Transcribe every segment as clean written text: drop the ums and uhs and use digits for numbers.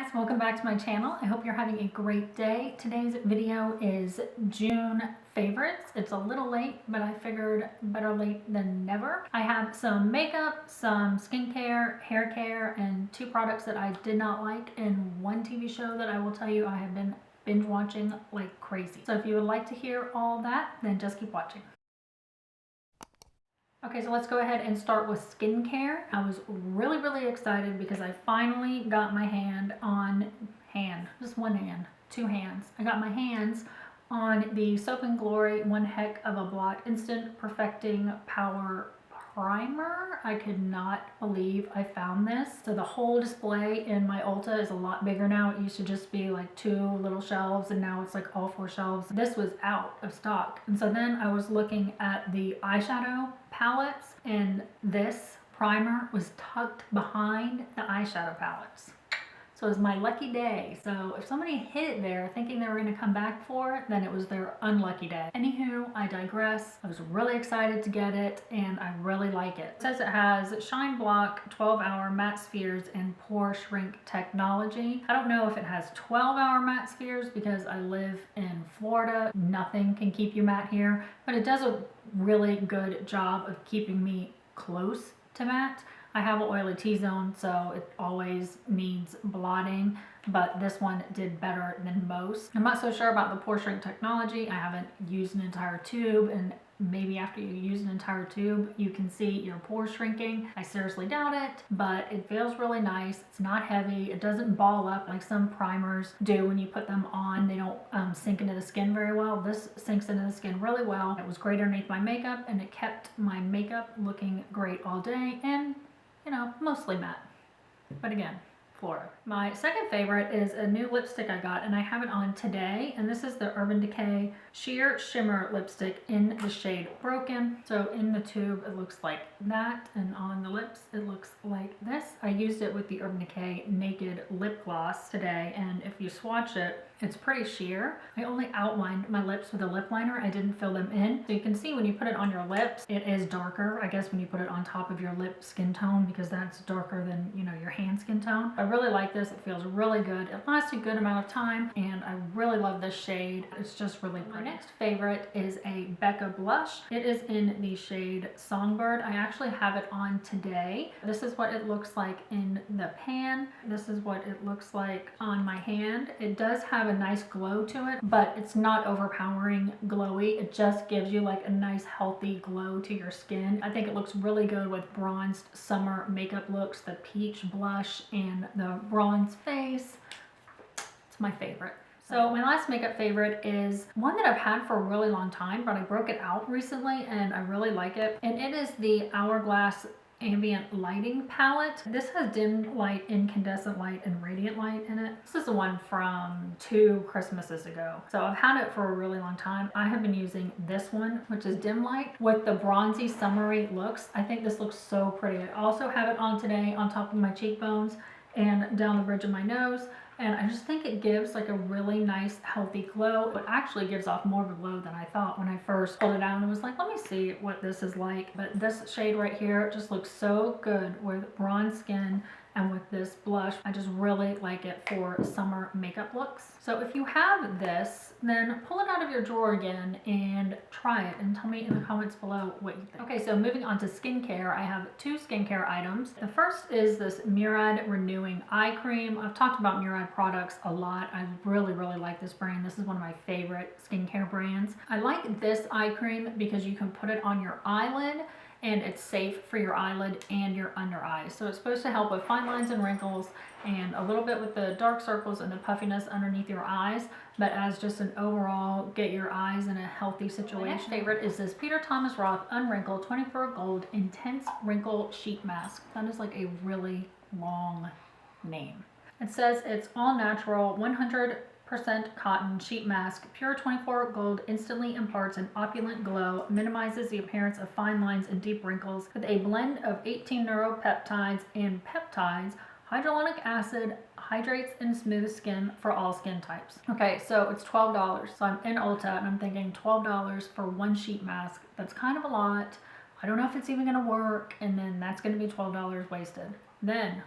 guys, welcome back to my channel. I hope you're having a great day. Today's video is June favorites. It's a little late, but I figured better late than never. I have some makeup, some skincare, hair care, and two products that I did not like, and one TV show that I will tell you I have been binge watching like crazy. So if you would like to hear all that, then just keep watching. Okay, so let's go ahead and start with skincare. I was really excited because I finally got my just one hand, two hands. I got my hands on the Soap & Glory One Heck of a Blot Instant Perfecting Power Primer. I could not believe I found this. So the whole display in my Ulta is a lot bigger now. It used to just be like two little shelves, and now it's like all four shelves. This was out of stock. And so then I was looking at the eyeshadow palettes, and this primer was tucked behind the eyeshadow palettes. So it was my lucky day. So if somebody hid it there thinking they were going to come back for it, then it was their unlucky day. Anywho, I digress. I was really excited to get it, and I really like it. It says it has Shine Block, 12-hour matte spheres, and pore shrink technology. I don't know if it has 12-hour matte spheres because I live in Florida. Nothing can keep you matte here, but it does a really good job of keeping me close to matte. I have an oily T-zone, so it always needs blotting, but this one did better than most. I'm not so sure about the pore shrink technology. I haven't used an entire tube, and maybe after you use an entire tube, you can see your pores shrinking. I seriously doubt it, but it feels really nice. It's not heavy. It doesn't ball up like some primers do when you put them on. They don't sink into the skin very well. This sinks into the skin really well. It was great underneath my makeup, and it kept my makeup looking great all day, and you know, mostly matte, but again, Florida. My second favorite is a new lipstick I got, and I have it on today, and this is the Urban Decay Sheer Shimmer lipstick in the shade Broken. So in the tube it looks like that, and on the lips it looks like this. I used it with the Urban Decay Naked Lip Gloss today, and if you swatch it, it's pretty sheer. I only outlined my lips with a lip liner. I didn't fill them in. So you can see when you put it on your lips, it is darker, I guess, when you put it on top of your lip skin tone, because that's darker than, you know, your hand skin tone. I really like this. It feels really good. It lasts a good amount of time, and I really love this shade. It's just really pretty. My next favorite is a Becca blush. It is in the shade Songbird. I actually have it on today. This is what it looks like in the pan. This is what it looks like on my hand. It does have a nice glow to it, but it's not overpowering glowy. It just gives you like a nice healthy glow to your skin. I think it looks really good with bronzed summer makeup looks, the peach blush and the bronze face. It's my favorite. So my last makeup favorite is one that I've had for a really long time, but I broke it out recently and I really like it. And it is the Hourglass Ambient Lighting Palette. This has dim light, incandescent light, and radiant light in it. This is the one from 2 Christmases ago. So I've had it for a really long time. I have been using this one, which is dim light with the bronzy summery looks. I think this looks so pretty. I also have it on today on top of my cheekbones and down the bridge of my nose. And I just think it gives like a really nice healthy glow. It actually gives off more of a glow than I thought when I first pulled it out and was like, let me see what this is like. But this shade right here just looks so good with bronze skin and with this blush. I just really like it for summer makeup looks. So if you have this, then pull it out of your drawer again and try it and tell me in the comments below what you think. Okay, so moving on to skincare, I have 2 skincare items. The first is this Murad Renewing Eye Cream. I've talked about Murad products a lot. I really like this brand. This is one of my favorite skincare brands. I like this eye cream because you can put it on your eyelid, and it's safe for your eyelid and your under eye. So it's supposed to help with fine lines and wrinkles and a little bit with the dark circles and the puffiness underneath your eyes, but as just an overall get your eyes in a healthy situation. My next favorite is this Peter Thomas Roth Un-Wrinkle 24 Gold Intense Wrinkle Sheet Mask. That is like a really long name. It says it's all natural, 100% cotton sheet mask, pure 24 gold, instantly imparts an opulent glow, minimizes the appearance of fine lines and deep wrinkles with a blend of 18 neuropeptides and peptides. Hyaluronic acid hydrates and smooths skin for all skin types. Okay, so it's $12. So I'm in Ulta and I'm thinking $12 for one sheet mask. That's kind of a lot. I don't know if it's even gonna work, and then that's gonna be $12 wasted. Then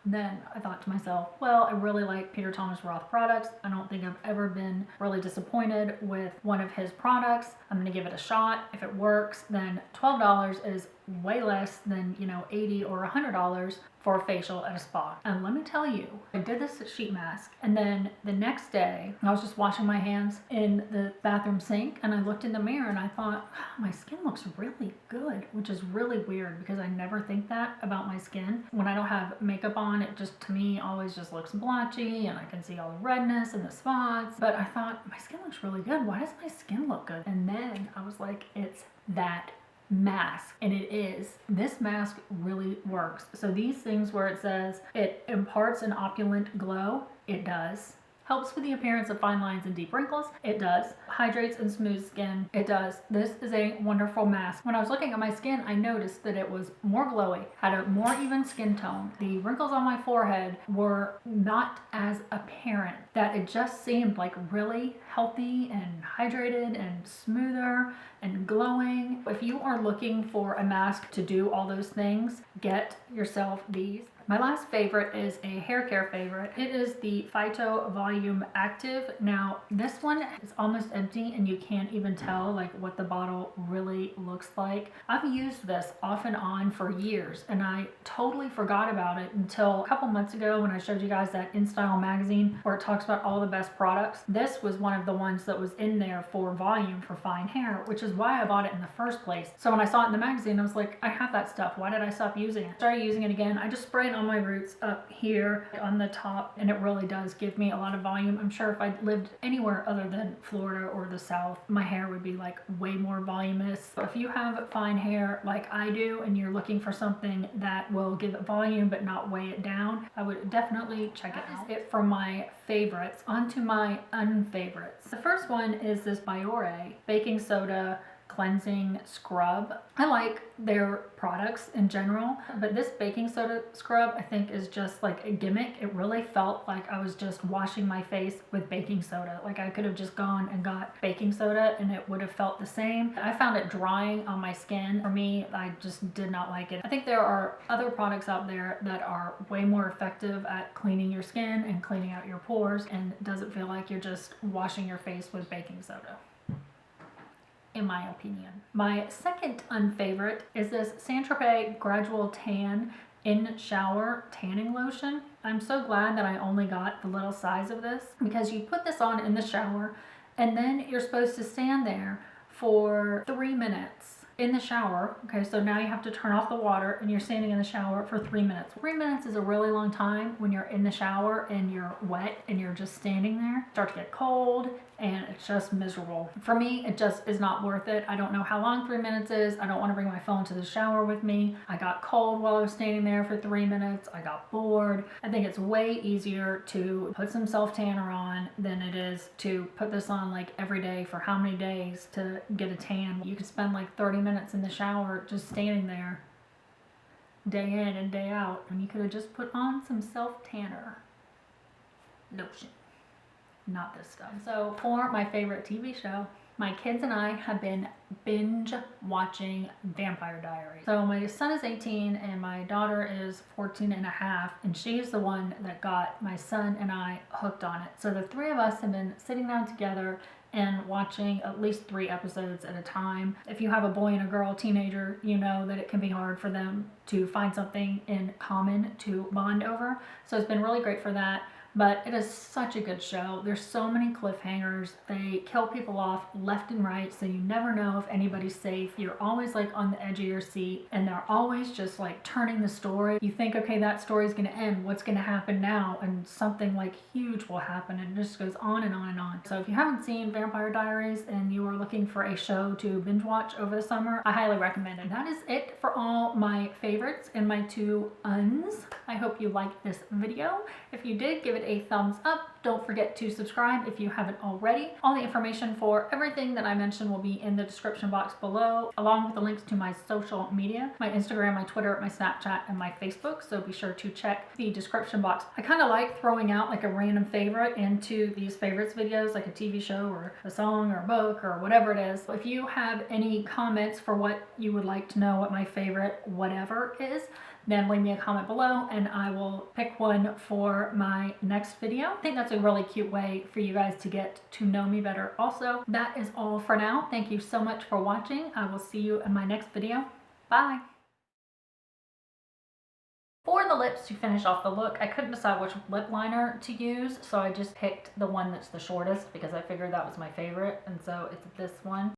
Then I thought to myself, well, I really like Peter Thomas Roth products. I don't think I've ever been really disappointed with one of his products. I'm going to give it a shot. If it works, then $12 is way less than, you know, $80 or $100 for a facial at a spa. And let me tell you, I did this sheet mask, and then the next day I was just washing my hands in the bathroom sink, and I looked in the mirror and I thought, oh, my skin looks really good, which is really weird because I never think that about my skin. When I don't have makeup on, it just, to me, always just looks blotchy, and I can see all the redness and the spots. But I thought, my skin looks really good. Why does my skin look good? And then I was like, it's that mask. And it is. This mask really works. So these things where it says it imparts an opulent glow, it does. Helps with the appearance of fine lines and deep wrinkles, it does. Hydrates and smooths skin, it does. This is a wonderful mask. When I was looking at my skin, I noticed that it was more glowy, had a more even skin tone. The wrinkles on my forehead were not as apparent, that it just seemed like really healthy and hydrated and smoother and glowing. If you are looking for a mask to do all those things, get yourself these. My last favorite is a hair care favorite. It is the Phyto Volume Active. Now, this one is almost empty and you can't even tell like what the bottle really looks like. I've used this off and on for years and I totally forgot about it until a couple months ago when I showed you guys that InStyle magazine where it talks about all the best products. This was one of the ones that was in there for volume for fine hair, which is why I bought it in the first place. So when I saw it in the magazine, I was like, I have that stuff. Why did I stop using it? I started using it again. I just sprayed on my roots up here on the top, and it really does give me a lot of volume. I'm sure if I lived anywhere other than Florida or the South, my hair would be like way more voluminous. So if you have fine hair like I do and you're looking for something that will give it volume but not weigh it down, I would definitely check it out. That's it for my favorites. On to my unfavorites. The first one is this Biore baking soda cleansing scrub. I like their products in general, but this baking soda scrub I think is just like a gimmick. It really felt like I was just washing my face with baking soda. Like I could have just gone and got baking soda and it would have felt the same. I found it drying on my skin. For me, I just did not like it. I think there are other products out there that are way more effective at cleaning your skin and cleaning out your pores, and it doesn't feel like you're just washing your face with baking soda, in my opinion. My second unfavorite is this Tropez Gradual Tan in Shower Tanning Lotion. I'm so glad that I only got the little size of this because you put this on in the shower and then you're supposed to stand there for 3 minutes in the shower. Okay, so now you have to turn off the water and you're standing in the shower for 3 minutes. 3 minutes is a really long time when you're in the shower and you're wet and you're just standing there. Start to get cold and it's just miserable. For me, it just is not worth it. I don't know how long 3 minutes is. I don't want to bring my phone to the shower with me. I got cold while I was standing there for 3 minutes. I got bored. I think it's way easier to put some self-tanner on than it is to put this on like every day for how many days to get a tan. You could spend like 30 minutes in the shower just standing there day in and day out, and you could have just put on some self-tanner lotion. Not this stuff. So for my favorite TV show, my kids and I have been binge watching Vampire Diaries. So my son is 18 and my daughter is 14 and a half, and she's the one that got my son and I hooked on it. So the three of us have been sitting down together and watching at least 3 episodes at a time. If you have a boy and a girl teenager, you know that it can be hard for them to find something in common to bond over. So it's been really great for that. But it is such a good show. There's so many cliffhangers. They kill people off left and right, so you never know if anybody's safe. You're always like on the edge of your seat, and they're always just like turning the story. You think, okay, that story's gonna end. What's gonna happen now? And something like huge will happen, and it just goes on and on and on. So if you haven't seen Vampire Diaries and you are looking for a show to binge watch over the summer, I highly recommend it. That is it for all my favorites and my 2 uns. I hope you liked this video. If you did, give it a thumbs up. Don't forget to subscribe if you haven't already. All the information for everything that I mentioned will be in the description box below, along with the links to my social media, my Instagram, my Twitter, my Snapchat, and my Facebook. So be sure to check the description box. I kind of like throwing out like a random favorite into these favorites videos, like a TV show or a song or a book or whatever it is. If you have any comments for what you would like to know what my favorite whatever is, then leave me a comment below and I will pick one for my next video. I think that's a really cute way for you guys to get to know me better also. That is all for now. Thank you so much for watching. I will see you in my next video. Bye. For the lips, to finish off the look, I couldn't decide which lip liner to use, so I just picked the one that's the shortest because I figured that was my favorite, and so it's this one.